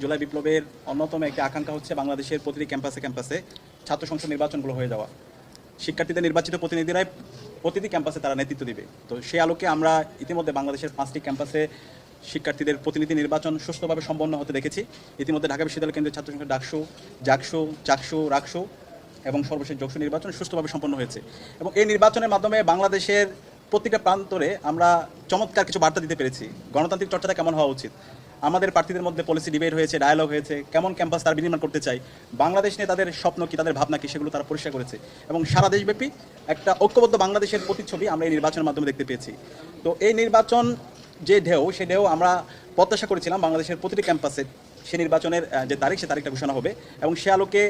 জুলাই বিপ্লবের অন্যতম একটি আকাঙ্ক্ষা হচ্ছে বাংলাদেশের প্রতিটি ক্যাম্পাসে ছাত্র সংসদ নির্বাচনগুলো হয়ে যাওয়া। শিক্ষার্থীদের নির্বাচিত প্রতিনিধিরাই প্রতিটি ক্যাম্পাসে তারা নেতৃত্ব দিবে। তো সেই আলোকে আমরা ইতিমধ্যে বাংলাদেশের 5টি ক্যাম্পাসে শিক্ষার্থীদের প্রতিনিধি নির্বাচন সুষ্ঠুভাবে সম্পন্ন হতে দেখেছি। ইতিমধ্যে ঢাকা বিশ্ববিদ্যালয় কেন্দ্রের ছাত্র সংসদ ডাকসু, জাকসু, চাকসু, রাকসু এবং সর্বশেষ যকসু নির্বাচন সুষ্ঠুভাবে সম্পন্ন হয়েছে। এবং এই নির্বাচনের মাধ্যমে বাংলাদেশের প্রত্যেকটা প্রান্তরে আমরা চমৎকার কিছু বার্তা দিতে পেরেছি। গণতান্ত্রিক চর্চাটা কেমন হওয়া উচিত, আমাদের প্রার্থীদের মধ্যে পলিসি ডিবেট হয়েছে, ডায়ালগ হয়েছে, কেমন ক্যাম্পাস তারা বিনির্মাণ করতে চায়, বাংলাদেশ নিয়ে তাদের স্বপ্ন কি, তাদের ভাবনা কি, সেগুলো তারা পরিষ্কার করেছে। এবং সারা দেশব্যাপী একটা ঐক্যবদ্ধ বাংলাদেশের প্রতিচ্ছবি আমরা এই নির্বাচনের মাধ্যমে দেখতে পেয়েছি। তো এই নির্বাচন যে ঢেউ, সে ঢেউ আমরা প্রত্যাশা করেছিলাম বাংলাদেশের প্রতিটি ক্যাম্পাসে সে নির্বাচনের যে তারিখ, সে তারিখটা ঘোষণা হবে। এবং সে আলোকে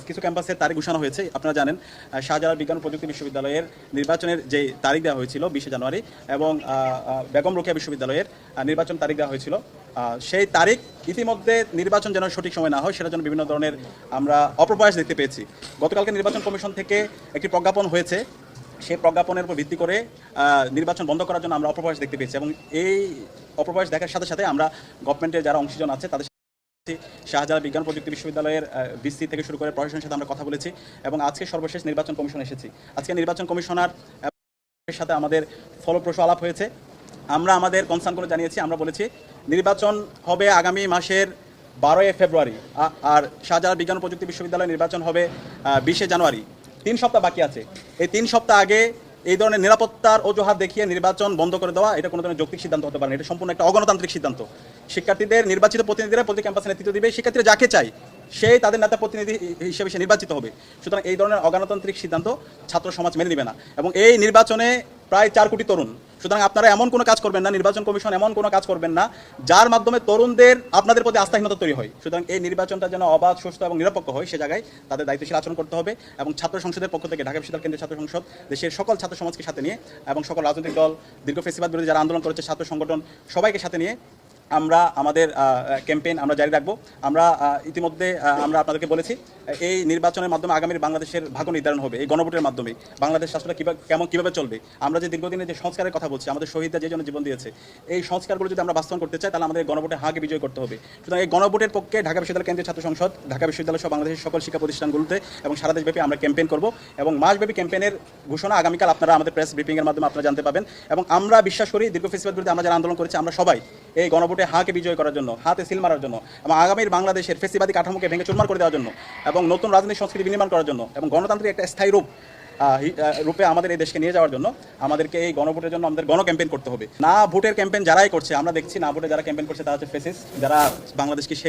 কিছু ক্যাম্পাসের তারিখ ঘোষণা হয়েছে। আপনারা জানেন শাহজালাল বিজ্ঞান ও প্রযুক্তি বিশ্ববিদ্যালয়ের নির্বাচনের যে তারিখ দেওয়া হয়েছিল 20 জানুয়ারি, এবং বেগম রোকেয়া বিশ্ববিদ্যালয়ের নির্বাচন তারিখ দেওয়া হয়েছিল। সেই তারিখ ইতিমধ্যে নির্বাচন যেন সঠিক সময় না হয়, সেটার জন্য বিভিন্ন ধরনের আমরা অপপ্রয়াস দেখতে পেয়েছি। গতকালকে নির্বাচন কমিশন থেকে একটি প্রজ্ঞাপন হয়েছে, সেই প্রজ্ঞাপনের উপর ভিত্তি করে নির্বাচন বন্ধ করার জন্য আমরা অপপ্রয়াস দেখতে পেয়েছি। এবং এই অপপ্রয়াস দেখার সাথে সাথে আমরা গভর্নমেন্টের যারা অংশীজন আছে তাদের শাহজালাল বিজ্ঞান প্রযুক্তি বিশ্ববিদ্যালয়ের ভিসি থেকে শুরু করে প্রশাসনের সাথে আমরা কথা বলেছি। এবং আজকে সর্বশেষ নির্বাচন কমিশন এসেছি। আজকে নির্বাচন কমিশনার সাথে আমাদের ফলপ্রসূ আলাপ হয়েছে। আমরা আমাদের কনসার্নগুলো জানিয়েছি। আমরা বলেছি নির্বাচন হবে আগামী মাসের 12 ফেব্রুয়ারি, আর শাহজালাল বিজ্ঞান ও প্রযুক্তি বিশ্ববিদ্যালয়ের নির্বাচন হবে 20 জানুয়ারি। 3 সপ্তাহ বাকি আছে। এই 3 সপ্তাহ আগে এই ধরনের নিরাপত্তার অজুহাত দেখিয়ে নির্বাচন বন্ধ করে দেওয়া, এটা কোনো ধরনের যৌক্তিক সিদ্ধান্ত হতে পারে না। এটা সম্পূর্ণ একটা অগণতান্ত্রিক সিদ্ধান্ত। শিক্ষার্থীদের নির্বাচিত প্রতিনিধিরা প্রতি ক্যাম্পাসে নেতৃত্ব দিবে, শিক্ষার্থীরা যাকে চাই সেই তাদের নেতা প্রতিনিধি হিসেবে সে নির্বাচিত হবে। সুতরাং এই ধরনের অগণতান্ত্রিক সিদ্ধান্ত ছাত্র সমাজ মেনে নেবে না। এবং এই নির্বাচনে প্রায় 4 কোটি তরুণ। সুতরাং আপনারা এমন কোনো কাজ করবেন না, নির্বাচন কমিশন এমন কোনো কাজ করবেন না যার মাধ্যমে তরুণদের আপনাদের প্রতি আস্থাহীনতা তৈরি হয়। সুতরাং এই নির্বাচনটা যেন অবাধ, সুষ্ঠু এবং নিরপেক্ষ হয়, সে জায়গায় তাদের দায়িত্বশীল আচরণ করতে হবে। এবং ছাত্র সংসদের পক্ষ থেকে ঢাকা বিশ্ববিদ্যালয় কেন্দ্রীয় ছাত্র সংসদ দেশের সকল ছাত্র সমাজকে সাথে নিয়ে এবং সকল রাজনৈতিক দল, দীর্ঘ ফেসিবাদ বিরোধী যারা আন্দোলন করেছে, ছাত্র সংগঠন, সবাইকে সাথে নিয়ে আমরা আমাদের ক্যাম্পেইন আমরা জারি রাখবো। আমরা ইতিমধ্যে আমরা আপনাদেরকে বলেছি এই নির্বাচনের মাধ্যমে আগামীর বাংলাদেশের ভাগ্য নির্ধারণ হবে। এই গণভোটের মাধ্যমে বাংলাদেশ রাষ্ট্রটা কীভাবে চলবে। আমরা যে দীর্ঘদিনে যে সংস্কারের কথা বলছি, আমাদের শহীদরা যে জন্য জীবন দিয়েছে, এই সংস্কারগুলো যদি আমরা বাস্তবায়ন করতে চাই তাহলে আমাদের গণভোটে হাঁকে বিজয় করতে হবে। সুতরাং এই গণভোটের পক্ষে ঢাকা বিশ্ববিদ্যালয় কেন্দ্রীয় ছাত্র সংসদ, ঢাকা বিশ্ববিদ্যালয় সহ বাংলাদেশের সকল শিক্ষা প্রতিষ্ঠানগুলোতে এবং সারা দেশব্যাপী আমরা ক্যাম্পেইন করব। এবং মাসব্যাপী ক্যাম্পেইনের ঘোষণা আগামীকাল আপনারা আমাদের প্রেস ব্রিফিংয়ের মাধ্যমে আপনারা জানতে পাবেন। এবং আমরা বিশ্বাস করি দীর্ঘ ফেসিবাদ বিরুদ্ধে আমরা যারা আন্দোলন করেছি, আমরা সবাই এই গণভোটে হাঁকে বিজয় করার জন্য, হাতে সিল মারার জন্য এবং আগামীর বাংলাদেশের ফেসিবাদী কাঠামোকে ভেঙে চুরমার করে দেওয়ার জন্য এবং নতুন রাজনৈতিক সংস্কৃতি বিনির্মাণ করার জন্য এবং গণতান্ত্রিক একটা স্থায়ী রূপে আমাদের এই দেশকে নিয়ে যাওয়ার জন্য আমাদেরকে এই গণভোটের জন্য আমাদের ক্যাম্পেইন করতে হবে। না ভোটের ক্যাম্পেইন যারাই করছে, আমরা দেখছি না ভোটে যারা ক্যাম্পেইন করছে তারা হচ্ছে ফেসিস, যারা বাংলাদেশকে সেই